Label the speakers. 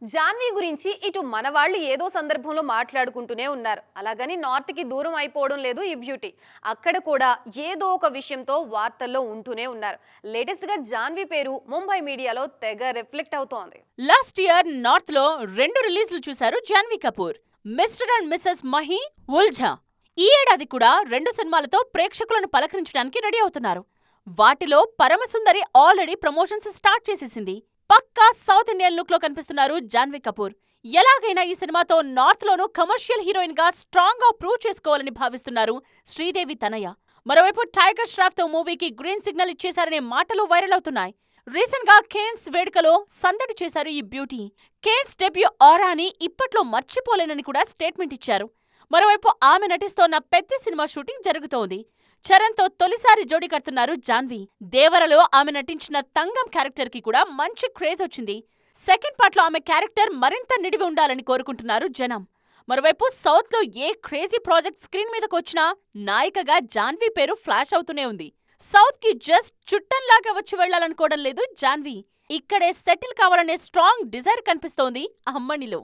Speaker 1: జాన్వి గురించి ఇటు మన వాళ్ళు ఏదో సందర్భంలో మాట్లాడుకుంటూనే ఉన్నారు. అలాగని నార్త్కి దూరం అయిపోవడం లేదు ఈ బ్యూటీ. అక్కడ కూడా ఏదో ఒక విషయంతో వార్తల్లో ఉంటూనే ఉన్నారు. లేటెస్ట్గా జాన్వి పేరు ముంబై మీడియాలో తెగ రిఫ్లెక్ట్ అవుతోంది.
Speaker 2: లాస్ట్ ఇయర్ నార్త్ లో 2 రిలీజ్లు చూశారు Janhvi Kapoor. Mr and Mrs Mahi, Ulajh. ఈ ఏడాది కూడా 2 సినిమాలతో ప్రేక్షకులను పలకరించడానికి రెడీ అవుతున్నారు. వాటిలో పరమసుందరి ఆల్రెడీ ప్రమోషన్స్ స్టార్ట్ చేసేసింది. పక్కా సౌత్ ఇండియన్ లుక్ లో కనిపిస్తున్నారు జాన్వీ కపూర్. ఎలాగైనా ఈ సినిమాతో నార్త్ లోనూ కమర్షియల్ హీరోయిన్ గా స్ట్రాంగ్ గా ప్రూవ్ చేసుకోవాలని భావిస్తున్నారు శ్రీదేవి తనయ. మరోవైపు టైగర్ ష్రాఫ్ తో మూవీకి గ్రీన్ సిగ్నల్ ఇచ్చేశారనే మాటలు వైరల్ అవుతున్నాయి. రీసెంట్ గా కేన్స్ వేడుకలో సందడి చేశారు ఈ బ్యూటీ. కేన్స్ డెబ్యూ ఆరాని ఇప్పట్లో మర్చిపోలేనని కూడా స్టేట్మెంట్ ఇచ్చారు. మరోవైపు ఆమె నటిస్తోన్న పెద్ద సినిమా షూటింగ్ జరుగుతోంది. చరణ్తో తొలిసారి జోడీ కడుతున్నారు జాన్వీ. దేవరలో ఆమె నటించిన తంగం క్యారెక్టర్ కి కూడా మంచి క్రేజ్ వచ్చింది. సెకండ్ పార్ట్ లో ఆమె క్యారెక్టర్ మరింత నిడివి ఉండాలని కోరుకుంటున్నారు జనం. మరోవైపు సౌత్ లో ఏ క్రేజీ ప్రాజెక్ట్ స్క్రీన్ మీదకొచ్చినా నాయికగా జాన్వీ పేరు ఫ్లాష్ అవుతూనే ఉంది. సౌత్ కి జస్ట్ చుట్టంలాగా వచ్చి వెళ్లాలనుకోవడం లేదు జాన్వీ. ఇక్కడే సెటిల్ కావాలనే స్ట్రాంగ్ డిజైర్ కనిపిస్తోంది అమ్మనిలో.